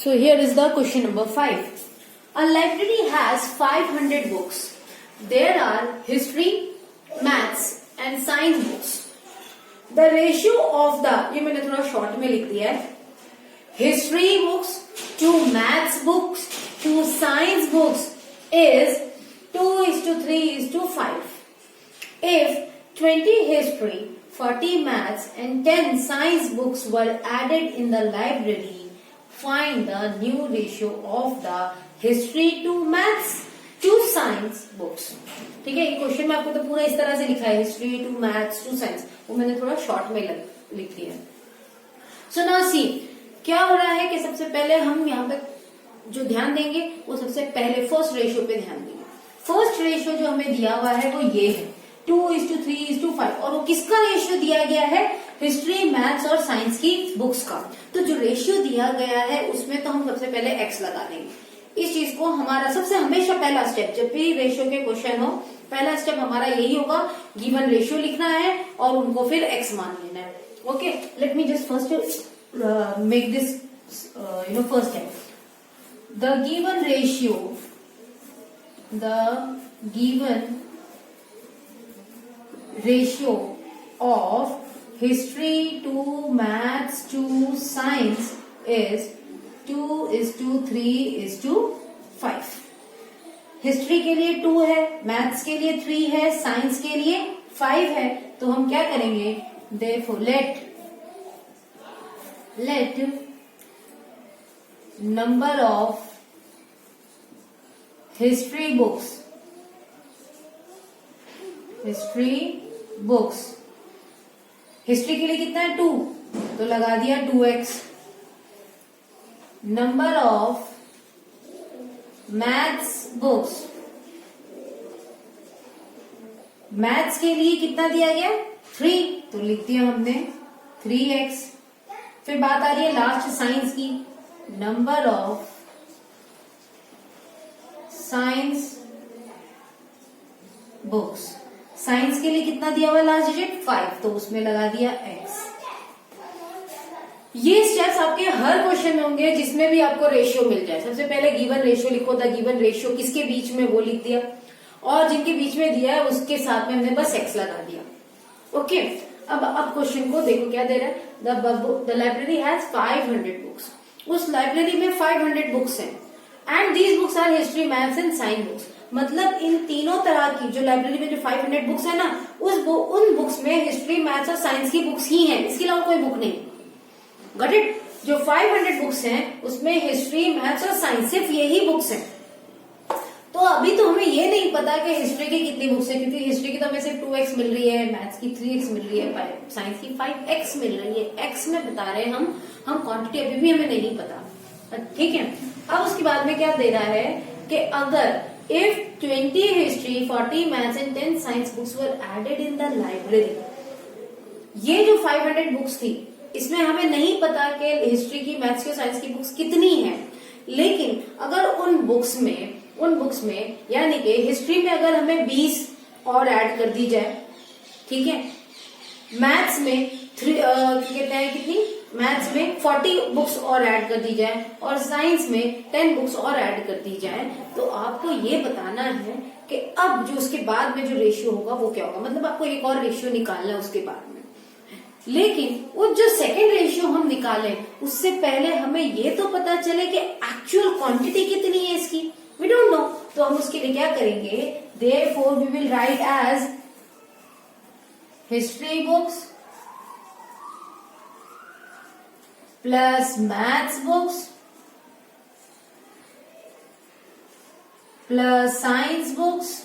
So here is the question number 5. A library has 500 books. There are history, maths and science books. The ratio of the, ये मैंने थोड़ा short में लिख दिया है, history books to maths books to science books is 2:3:5. If 20 history, 40 maths and 10 science books were added in the library, find the new ratio of the history to maths to science books. ठीक है, ये question में आपको तो पूरा इस तरह से लिखा है, history to maths to science, वो मैंने थोड़ा शॉर्ट में लिख दिया है. सो नाउ सी, क्या हो रहा है कि सबसे पहले हम यहाँ पे जो ध्यान देंगे वो सबसे पहले फर्स्ट रेशियो पे ध्यान देंगे. फर्स्ट रेशियो जो हमें दिया हुआ है वो ये है 2:3:5 और वो किसका रेशियो दिया गया है? हिस्ट्री, मैथ्स और साइंस की बुक्स का. तो जो रेशियो दिया गया है उसमें तो हम सबसे पहले एक्स लगा देंगे. इस चीज को हमारा सबसे हमेशा पहला स्टेप, जब भी रेशियो के क्वेश्चन हो, पहला स्टेप हमारा यही होगा, गिवन रेशियो लिखना है और उनको फिर एक्स मान लेना है. Okay, let me just first make this first step. The given ratio of history to maths to science is 2:3:5. History के लिए 2 है, मैथ्स के लिए 3 है, साइंस के लिए 5 है. तो हम क्या करेंगे? Therefore let number of history books history के लिए कितना है? 2, तो लगा दिया 2x. Number of maths books, maths के लिए कितना दिया गया? 3, तो लिख दिया हमने 3x. फिर बात आ रही है लास्ट साइंस की. Number of science books, science के लिए कितना दिया हुआ है लास्ट डिजिट? 5, तो उसमें लगा दिया x. ये स्टेप्स आपके हर क्वेश्चन में होंगे जिसमें भी आपको रेशियो मिल जाए. सबसे पहले गिवन रेशियो लिखो, द गिवन रेशियो किसके बीच में वो लिख दिया, और जिनके बीच में दिया है उसके साथ में हमने बस x लगा दिया. ओके, अब क्वेश्चन को देखो क्या दे रहा है. The library has 500 books. उस लाइब्रेरी में 500 बुक्स हैं and these books our history, maths and science books. मतलब इन तीनों तरह की जो लाइब्रेरी में जो 500 बुक्स है ना, उन बुक्स में हिस्ट्री, मैथ्स और साइंस की बुक्स ही हैं, इसके अलावा कोई बुक नहीं. Got it? जो 500 बुक्स हैं उसमें हिस्ट्री, मैथ्स और साइंस, सिर्फ यही बुक्स हैं. तो अभी तो हमें ये नहीं पता कि हिस्ट्री की कितनी बुक्स है, क्योंकि हिस्ट्री की तो हमें सिर्फ 2x मिल रही है, मैथ्स की 3x मिल रही है, साइंस की 5x मिल रही है. x में बता रहे हैं हम क्वांटिटी अभी भी हमें नहीं पता. ठीक है, अब उसके बाद में क्या दे रहा है कि अगर if 20 history, 40 maths and 10 science books were added in the library, ये जो 500 बुक्स थी इसमें हमें नहीं पता कि हिस्ट्री की, मैथ्स की और साइंस की बुक्स कितनी हैं, लेकिन अगर उन बुक्स में यानी कि हिस्ट्री में अगर हमें 20 और ऐड कर दी जाए, ठीक है, मैथ्स में कहते हैं कितनी, मैथ्स में 40 बुक्स और ऐड कर दी जाए और साइंस में 10 बुक्स और ऐड कर दी जाए, तो आपको ये बताना है कि अब जो उसके बाद में जो रेशियो होगा वो क्या होगा. मतलब आपको एक और रेशियो निकालना है उसके बाद में. लेकिन वो जो सेकंड रेशियो हम निकालें उससे पहले हमें ये तो पता चले कि एक्चुअल क्वांटिटी कितनी है इसकी. We don't know. तो हम उसके लिए क्या करेंगे? Therefore we will write as history books plus maths books plus science books.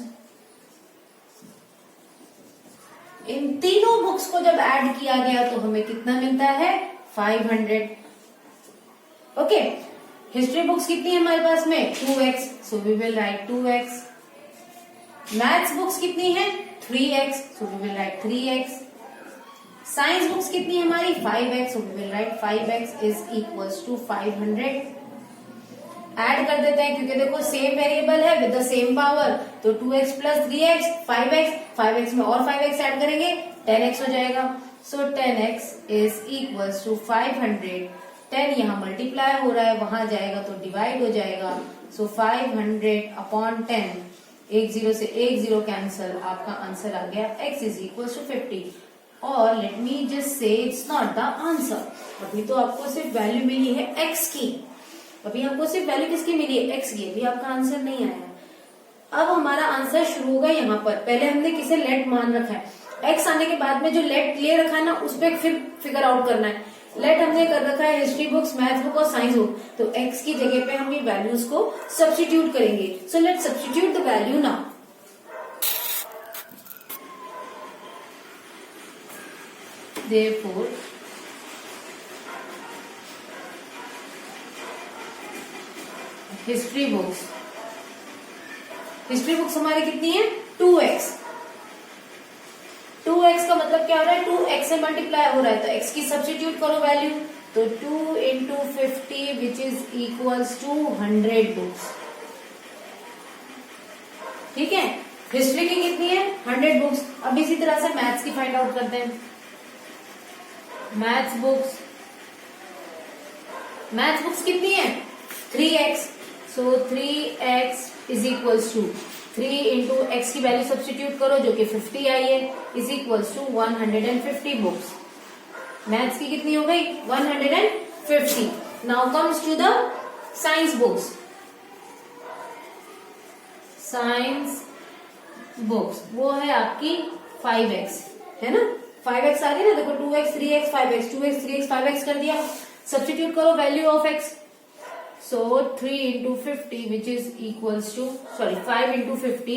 इन तीनों बुक्स को जब ऐड किया गया तो हमें कितना मिलता है? 500. ओके, हिस्ट्री बुक्स कितनी है हमारे पास में? 2x, so we will write 2x. Maths books कितनी है? 3x, so we will write 3x. Science books कितनी है हमारी? 5x, so we will write 5x is equals to 500. Add कर देते हैं क्योंकि देखो सेम वेरिएबल है विद द सेम पावर, तो 2x प्लस 3x 5x में और 5x ऐड करेंगे 10x हो जाएगा. सो 10x is equals to 500 10 यहाँ मल्टीप्लाई हो रहा है, वहां जाएगा तो डिवाइड हो जाएगा। सो 500/10, एक जीरो से एक जीरो कैंसल, आपका आंसर आ गया x इज इक्वल टू 50। और let me just say it's not the answer. अभी तो आपको सिर्फ वैल्यू मिली है x की, अभी आपको सिर्फ वैल्यू किसकी मिली है, x की, अभी आपका आंसर नहीं आया। अब हमारा आंसर शुरू होगा यहाँ पर। पहले हमने किसे लेट मान रखा है, x आने के बाद में जो लेट ले रखा है ना, उस पर फिर फिगर आउट करना है। लेट हमने कर रखा है हिस्ट्री बुक्स, मैथ बुक और साइंस बुक, तो x की जगह पे हम ये वैल्यूज को सब्स्टिट्यूट करेंगे। So let substitute the value now. Therefore, history books हमारी कितनी है, 2x। 2x का मतलब क्या हो रहा है, 2x से मल्टीप्लाई हो रहा है, तो x की सब्स्टिट्यूट करो वैल्यू, तो 2 into 50 which is equals to 100 books. ठीक है, हिस्ट्री की कितनी है, 100 बुक्स। अब इसी तरह से मैथ्स की फाइंड आउट करते हैं। मैथ्स बुक्स कितनी है, 3x। So 3x is equals to 3 into x की वैल्यू सब्स्टिट्यूट करो जो कि 50 आई है, is equals to 150 books. Maths की कितनी हो गई, 150। Now comes to the science books. Science books वो है आपकी 5x, है ना, 5x आ रही है ना, देखो 2x 3x 5x, 2x 3x 5x कर दिया। सब्स्टिट्यूट करो value of x, so 3 into 50 which is equals to, sorry 5 into 50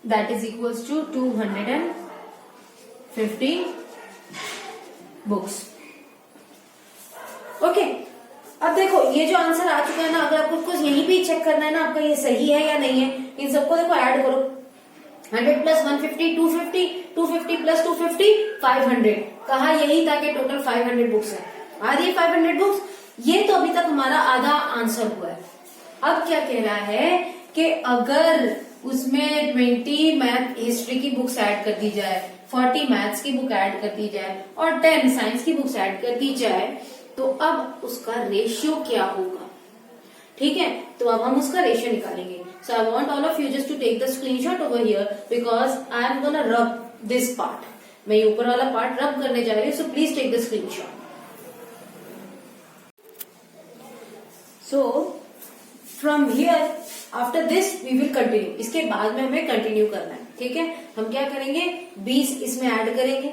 that is equals to 250 books। Okay, अब देखो ये जो आंसर आ चुका है ना, अगर आपको कुछ यहीं पे चेक करना है ना आपका ये सही है या नहीं है, इन सबको देखो ऐड करो। 100 प्लस 150 250, 250 प्लस 250 500। कहा यही था कि टोटल 500 बुक्स है, आ रही है 500 बुक्स। ये तो अभी तक हमारा आधा आंसर हुआ है। अब क्या कह रहा है कि अगर उसमें 20 मैथ हिस्ट्री की बुक्स ऐड कर दी जाए, 40 मैथ्स की बुक ऐड कर दी जाए और 10 साइंस की बुक्स ऐड कर दी जाए, तो अब उसका रेशियो क्या होगा। ठीक है, तो अब हम उसका रेशियो निकालेंगे। So I want all of you just to take the screenshot over here because I am gonna rub this part. मैं ये ऊपर वाला पार्ट रब करने जा रही हूँ, so please take the screenshot. So from here after this we will continue। इसके बाद में हमें कंटिन्यू करना है। ठीक है, हम क्या करेंगे, 20 इसमें ऐड करेंगे,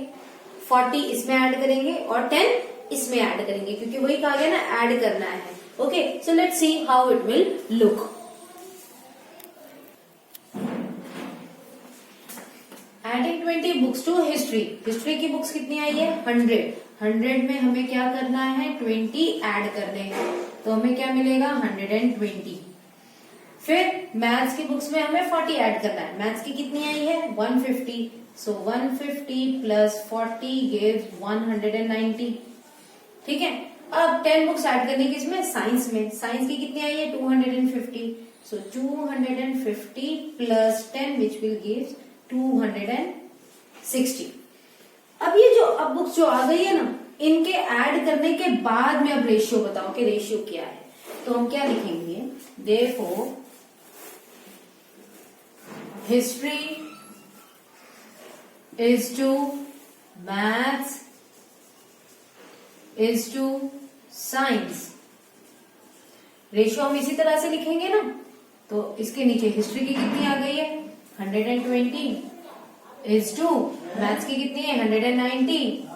40 इसमें ऐड करेंगे और 10 इसमें ऐड करेंगे, क्योंकि वही कहा गया ना ऐड करना है। Okay, so let's see how it will look. Adding 20 books to history. History की बुक्स कितनी आई है, 100 में हमें क्या करना है, 20 ऐड करने हैं, तो हमें क्या मिलेगा 120। फिर मैथ्स की बुक्स में हमें 40 ऐड करना है। मैथ्स की कितनी आई है, 150। सो 150 प्लस 40 गिव्स 190। ठीक है, अब 10 बुक्स ऐड करनी है किसमें, साइंस में। साइंस की कितनी आई है, 250। सो 250 प्लस 10 विच विल गिव 260। अब ये जो अब बुक्स जो आ गई है ना, इनके ऐड करने के बाद में अब रेशियो बताओ कि रेशियो क्या है। तो हम क्या लिखेंगे, therefore history is to maths is to science. Ratio हम इसी तरह से लिखेंगे ना, तो इसके नीचे हिस्ट्री की कितनी आ गई है, 120 इज टू मैथ्स की कितनी है, 190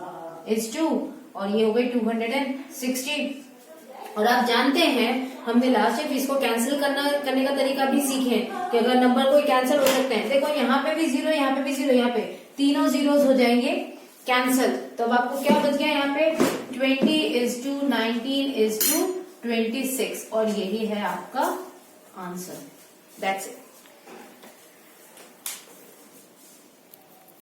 इज टू, और ये हो गई 260। और आप जानते हैं हमने लास्ट टाइम इसको कैंसिल करने का तरीका भी सीखे कि अगर नंबर कोई कैंसिल हो सकते हैं। देखो यहाँ पे भी 0, यहाँ पे भी 0, यहाँ पे तीनों जीरोस हो जाएंगे कैंसिल। तो अब आपको क्या बच गया यहाँ पे, 20 इज टू 19 इज टू 26, और यही है आपका आंसर। That's it.